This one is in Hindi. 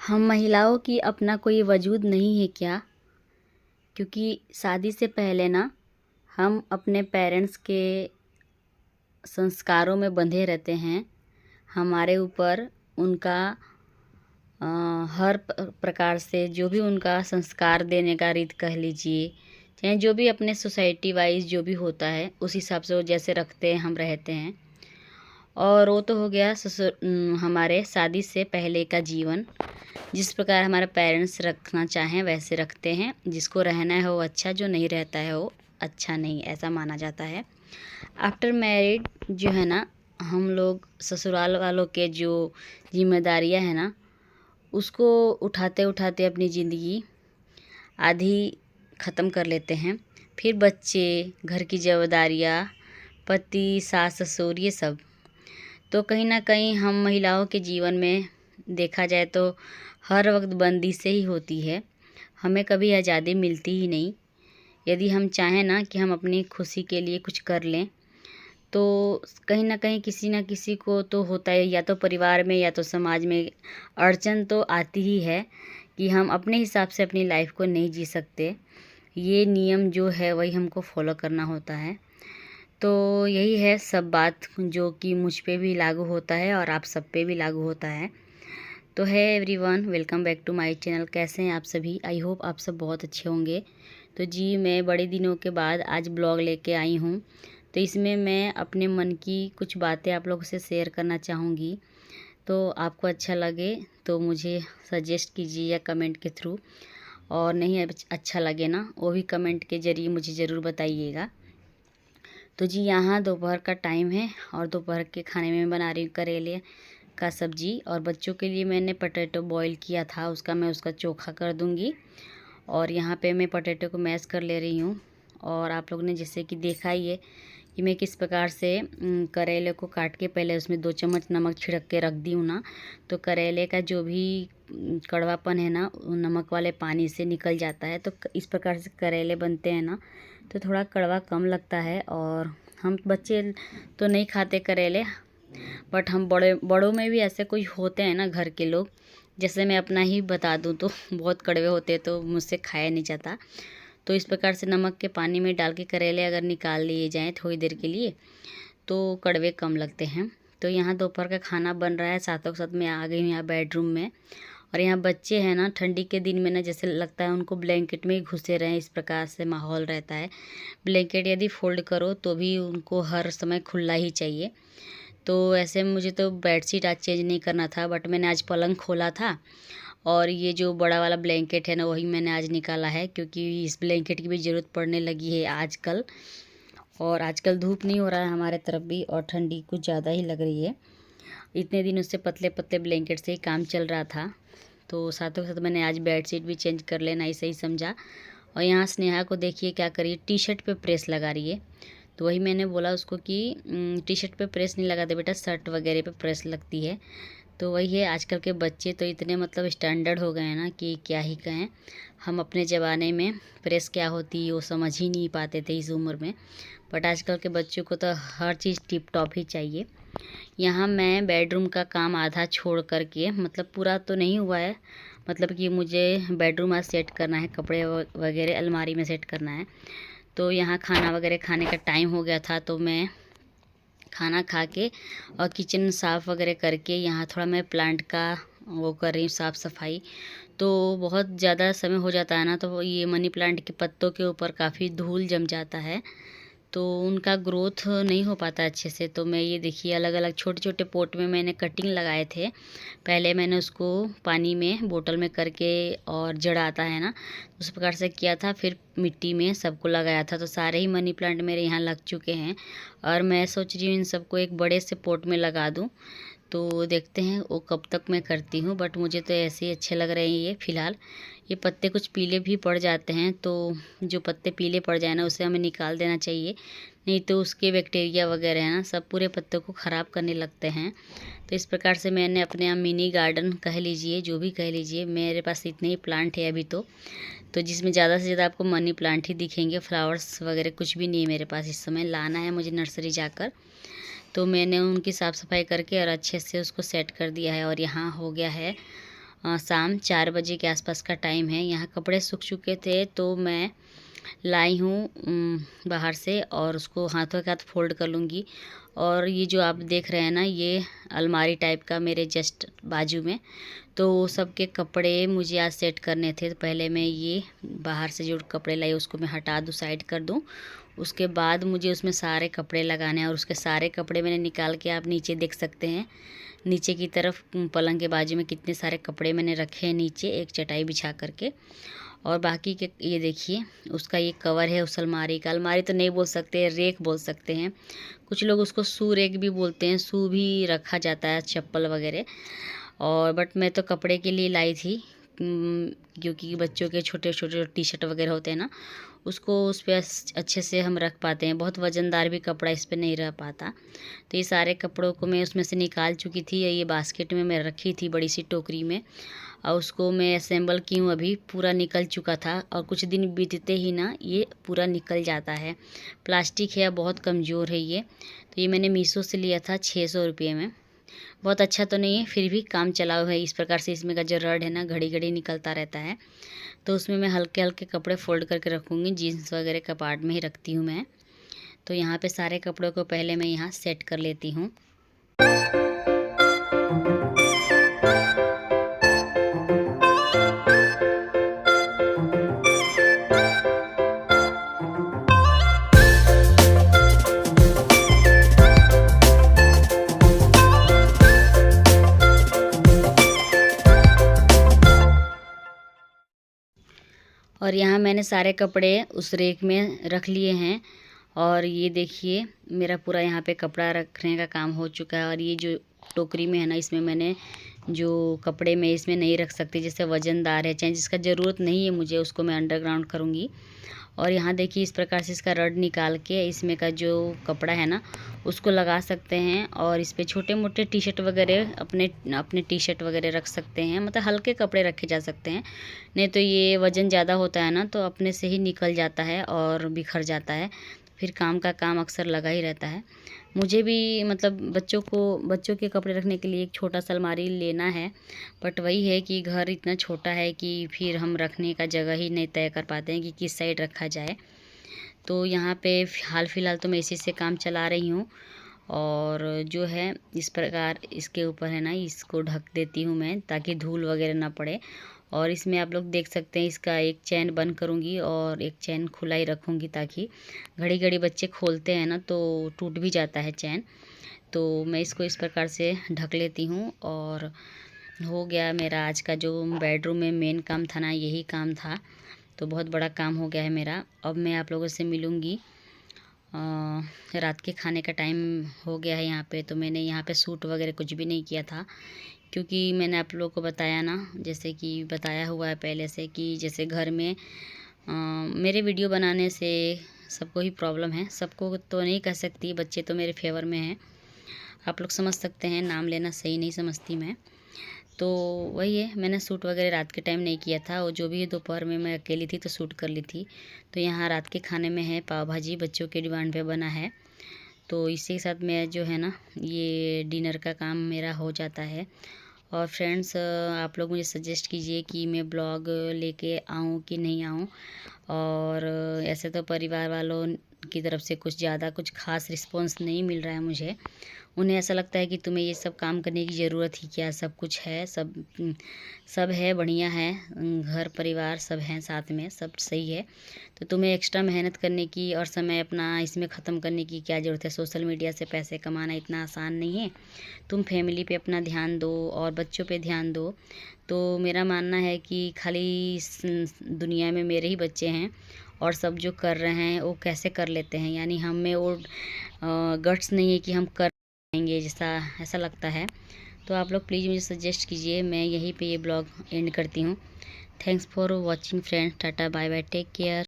हम महिलाओं की अपना कोई वजूद नहीं है क्या? क्योंकि शादी से पहले ना हम अपने पेरेंट्स के संस्कारों में बंधे रहते हैं। हमारे ऊपर उनका हर प्रकार से जो भी उनका संस्कार देने का रीत कह लीजिए, चाहे जो भी अपने सोसाइटी वाइज जो भी होता है उस हिसाब से वो जैसे रखते हैं हम रहते हैं। और वो तो हो गया हमारे शादी से पहले का जीवन। जिस प्रकार हमारे पेरेंट्स रखना चाहें वैसे रखते हैं। जिसको रहना है वो अच्छा, जो नहीं रहता है वो अच्छा नहीं, ऐसा माना जाता है। आफ्टर मैरिड जो है ना, हम लोग ससुराल वालों के जो जिम्मेदारियां हैं ना, उसको उठाते उठाते अपनी ज़िंदगी आधी ख़त्म कर लेते हैं। फिर बच्चे, घर की जिम्मेदारियाँ, पति, सास ससुर, ये सब तो कहीं ना कहीं हम महिलाओं के जीवन में देखा जाए तो हर वक्त बंदी से ही होती है। हमें कभी आज़ादी मिलती ही नहीं। यदि हम चाहें ना कि हम अपनी खुशी के लिए कुछ कर लें, तो कहीं ना कहीं किसी ना किसी को तो होता है, या तो परिवार में या तो समाज में अड़चन तो आती ही है कि हम अपने हिसाब से अपनी लाइफ को नहीं जी सकते। ये नियम जो है वही हमको फॉलो करना होता है। तो यही है सब बात, जो कि मुझ पे भी लागू होता है और आप सब पे भी लागू होता है। तो hi everyone, welcome back to my channel. कैसे हैं आप सभी? आई होप आप सब बहुत अच्छे होंगे। तो जी, मैं बड़े दिनों के बाद आज ब्लॉग लेके आई हूँ। तो इसमें मैं अपने मन की कुछ बातें आप लोगों से शेयर करना चाहूँगी। तो आपको अच्छा लगे तो मुझे सजेस्ट कीजिए या कमेंट के थ्रू, और नहीं अच्छा लगे ना, वो भी कमेंट के ज़रिए मुझे ज़रूर बताइएगा। तो जी, यहाँ दोपहर का टाइम है और दोपहर के खाने में बना रही हूँ करेले का सब्जी। और बच्चों के लिए मैंने पोटैटो बॉईल किया था, उसका चोखा कर दूँगी। और यहाँ पे मैं पोटैटो को मैश कर ले रही हूँ। और आप लोग ने जैसे कि देखा ही है कि मैं किस प्रकार से करेले को काट के पहले उसमें 2 चम्मच नमक छिड़क के रख दी हूँ ना। तो करेले का जो भी कड़वापन है ना, नमक वाले पानी से निकल जाता है। तो इस प्रकार से करेले बनते हैं ना, तो थोड़ा कड़वा कम लगता है। और हम बच्चे तो नहीं खाते करेले, बट हम बड़ों में भी ऐसे कोई होते हैं ना घर के लोग। जैसे मैं अपना ही बता दूँ तो बहुत कड़वे होते हैं, तो मुझसे खाया नहीं जाता। तो इस प्रकार से नमक के पानी में डाल के करेले अगर निकाल लिए जाएँ थोड़ी देर के लिए, तो कड़वे कम लगते हैं। तो यहाँ दोपहर का खाना बन रहा है, साथों के साथ मैं आ गई हूँ यहाँ बेडरूम में। और यहाँ बच्चे हैं ना, ठंडी के दिन में ना जैसे लगता है उनको ब्लैंकेट में ही घुसे रहें, इस प्रकार से माहौल रहता है। ब्लैंकेट यदि फोल्ड करो तो भी उनको हर समय खुला ही चाहिए। तो ऐसे मुझे तो बेडशीट आज चेंज नहीं करना था, बट मैंने आज पलंग खोला था। और ये जो बड़ा वाला ब्लैंकेट है ना, वही मैंने आज निकाला है, क्योंकि इस ब्लैंकेट की भी ज़रूरत पड़ने लगी है आजकल। और आजकल धूप नहीं हो रहा है हमारे तरफ भी, और ठंडी कुछ ज़्यादा ही लग रही है। इतने दिनों से पतले पतले ब्लैंकेट से ही काम चल रहा था। तो साथों के साथ मैंने आज बेडशीट भी चेंज कर लेना ही सही समझा। और यहाँ स्नेहा को देखिए क्या करिए, टी शर्ट पे प्रेस लगा रही है। तो वही मैंने बोला उसको कि टी शर्ट पे प्रेस नहीं लगाते बेटा, शर्ट वगैरह पे प्रेस लगती है। तो वही है, आजकल के बच्चे तो इतने मतलब स्टैंडर्ड हो गए हैं ना कि क्या ही कहें। हम अपने ज़माने में प्रेस क्या होती है वो समझ ही नहीं पाते थे इस उम्र में, बट आजकल के बच्चों को तो हर चीज़ टिप टॉप ही चाहिए। यहाँ मैं बेडरूम का काम आधा छोड़ करके, मतलब पूरा तो नहीं हुआ है, मतलब कि मुझे बेडरूम आज सेट करना है, कपड़े वगैरह अलमारी में सेट करना है। तो यहाँ खाना वगैरह खाने का टाइम हो गया था, तो मैं खाना खा के और किचन साफ़ वगैरह करके यहाँ थोड़ा मैं प्लांट का वो कर रही हूँ, साफ़ सफाई। तो बहुत ज़्यादा समय हो जाता है ना, तो ये मनी प्लांट के पत्तों के ऊपर काफ़ी धूल जम जाता है, तो उनका ग्रोथ नहीं हो पाता अच्छे से। तो मैं ये देखिए अलग अलग छोटे छोटे पॉट में मैंने कटिंग लगाए थे। पहले मैंने उसको पानी में बोतल में करके, और जड़ आता है ना, उस प्रकार से किया था। फिर मिट्टी में सबको लगाया था, तो सारे ही मनी प्लांट मेरे यहाँ लग चुके हैं। और मैं सोच रही हूँ इन सबको एक बड़े से पॉट में लगा दूँ। तो देखते हैं वो कब तक मैं करती हूँ, बट मुझे तो ऐसे ही अच्छे लग रहे हैं ये फ़िलहाल। ये पत्ते कुछ पीले भी पड़ जाते हैं, तो जो पत्ते पीले पड़ जाए ना उसे हमें निकाल देना चाहिए, नहीं तो उसके बैक्टीरिया वगैरह है ना सब पूरे पत्तों को ख़राब करने लगते हैं। तो इस प्रकार से मैंने अपने यहाँ मिनी गार्डन कह लीजिए, जो भी कह लीजिए, मेरे पास इतने ही प्लांट है अभी तो जिसमें ज़्यादा से ज़्यादा आपको मनी प्लांट ही दिखेंगे, फ्लावर्स वगैरह कुछ भी नहीं है मेरे पास इस समय। लाना है मुझे नर्सरी जाकर। तो मैंने उनकी साफ़ सफाई करके और अच्छे से उसको सेट कर दिया है। और यहाँ हो गया है शाम 4 बजे के आसपास का टाइम है। यहाँ कपड़े सूख चुके थे तो मैं लाई हूँ बाहर से और उसको हाथों के हाथ फोल्ड कर लूँगी। और ये जो आप देख रहे हैं ना, ये अलमारी टाइप का मेरे जस्ट बाजू में, तो सबके कपड़े मुझे आज सेट करने थे। तो पहले मैं ये बाहर से जो कपड़े लाई उसको मैं हटा दूँ, साइड कर दूँ। उसके बाद मुझे उसमें सारे कपड़े लगाने हैं और उसके सारे कपड़े मैंने निकाल के आप नीचे देख सकते हैं। नीचे की तरफ पलंग के बाजू में कितने सारे कपड़े मैंने रखे हैं नीचे एक चटाई बिछा करके। और बाकी के ये देखिए, उसका ये कवर है उस अलमारी का। अलमारी तो नहीं बोल सकते, रेक बोल सकते हैं। कुछ लोग उसको शू रेक भी बोलते हैं, शू भी रखा जाता है, चप्पल वगैरह। और बट मैं तो कपड़े के लिए लाई थी, क्योंकि बच्चों के छोटे छोटे टी शर्ट वगैरह होते हैं ना, उसको उस पर अच्छे से हम रख पाते हैं। बहुत वज़नदार भी कपड़ा इस पर नहीं रह पाता। तो ये सारे कपड़ों को मैं उसमें से निकाल चुकी थी। ये बास्केट में मैं रखी थी बड़ी सी टोकरी में, और उसको मैं असेंबल की हूँ। अभी पूरा निकल चुका था और कुछ दिन बीतते ही ना ये पूरा निकल जाता है। प्लास्टिक है, बहुत कमज़ोर है ये। तो ये मैंने मीशो से लिया था 600 रुपये में। बहुत अच्छा तो नहीं है, फिर भी काम चलाऊ है। इस प्रकार से इसमें का जो रड है ना, घड़ी घड़ी निकलता रहता है। तो उसमें मैं हल्के हल्के कपड़े फ़ोल्ड करके रखूँगी। जीन्स वगैरह कपाट में ही रखती हूँ मैं। तो यहाँ पे सारे कपड़ों को पहले मैं यहाँ सेट कर लेती हूँ। और यहाँ मैंने सारे कपड़े उस रेक में रख लिए हैं। और ये देखिए, मेरा पूरा यहाँ पे कपड़ा रखने का काम हो चुका है। और ये जो टोकरी में है ना, इसमें मैंने जो कपड़े मैं इसमें नहीं रख सकती, जैसे वज़नदार है, चाहे जिसका ज़रूरत नहीं है मुझे, उसको मैं अंडरग्राउंड करूँगी। और यहाँ देखिए, इस प्रकार से इसका रड निकाल के इसमें का जो कपड़ा है ना, उसको लगा सकते हैं। और इस पे छोटे मोटे टी शर्ट वगैरह, अपने टी शर्ट वगैरह रख सकते हैं। मतलब हल्के कपड़े रखे जा सकते हैं। नहीं तो ये वज़न ज़्यादा होता है ना, तो अपने से ही निकल जाता है और बिखर जाता है। फिर काम का काम अक्सर लगा ही रहता है। मुझे भी मतलब बच्चों के कपड़े रखने के लिए एक छोटा सा अलमारी लेना है। बट वही है कि घर इतना छोटा है कि फिर हम रखने का जगह ही नहीं तय कर पाते हैं कि किस साइड रखा जाए। तो यहाँ पे हाल फ़िलहाल तो मैं इसी से काम चला रही हूँ। और जो है इस प्रकार इसके ऊपर है ना, इसको ढक देती हूँ मैं, ताकि धूल वगैरह ना पड़े। और इसमें आप लोग देख सकते हैं, इसका एक चैन बंद करूँगी और एक चैन खुला ही रखूँगी, ताकि घड़ी घड़ी बच्चे खोलते हैं ना तो टूट भी जाता है चैन। तो मैं इसको इस प्रकार से ढक लेती हूँ। और हो गया मेरा आज का जो बेडरूम में मेन काम था ना, यही काम था। तो बहुत बड़ा काम हो गया है मेरा। अब मैं आप लोगों से मिलूँगी। रात के खाने का टाइम हो गया है यहाँ पे। तो मैंने यहाँ पे सूट वगैरह कुछ भी नहीं किया था, क्योंकि मैंने आप लोगों को बताया ना, जैसे कि बताया हुआ है पहले से, कि जैसे घर में मेरे वीडियो बनाने से सबको ही प्रॉब्लम है। सबको तो नहीं कह सकती, बच्चे तो मेरे फेवर में हैं, आप लोग समझ सकते हैं। नाम लेना सही नहीं समझती मैं। तो वही है, मैंने सूट वगैरह रात के टाइम नहीं किया था। और जो भी दोपहर में मैं अकेली थी तो सूट कर ली थी। तो यहाँ रात के खाने में है पाव भाजी, बच्चों के डिमांड पे बना है। तो इसी के साथ मैं जो है ना, ये डिनर का काम मेरा हो जाता है। और फ्रेंड्स, आप लोग मुझे सजेस्ट कीजिए कि मैं ब्लॉग लेके आऊँ कि नहीं आऊँ। और ऐसे तो परिवार वालों की तरफ से कुछ ज़्यादा कुछ खास रिस्पॉन्स नहीं मिल रहा है मुझे। उन्हें ऐसा लगता है कि तुम्हें ये सब काम करने की ज़रूरत ही क्या, सब कुछ है, सब है, बढ़िया है, घर परिवार सब हैं साथ में, सब सही है। तो तुम्हें एक्स्ट्रा मेहनत करने की और समय अपना इसमें ख़त्म करने की क्या ज़रूरत है। सोशल मीडिया से पैसे कमाना इतना आसान नहीं है। तुम फैमिली पे अपना ध्यान दो और बच्चों पे ध्यान दो। तो मेरा मानना है कि खाली इस दुनिया में मेरे ही बच्चे हैं, और सब जो कर रहे हैं वो कैसे कर लेते हैं, यानी हम में वो गट्स नहीं है कि हम कर पाएंगे, जैसा ऐसा लगता है। तो आप लोग प्लीज़ मुझे सजेस्ट कीजिए। मैं यहीं पे ये ब्लॉग एंड करती हूँ। Thanks for watching friends. Tata bye bye, take care.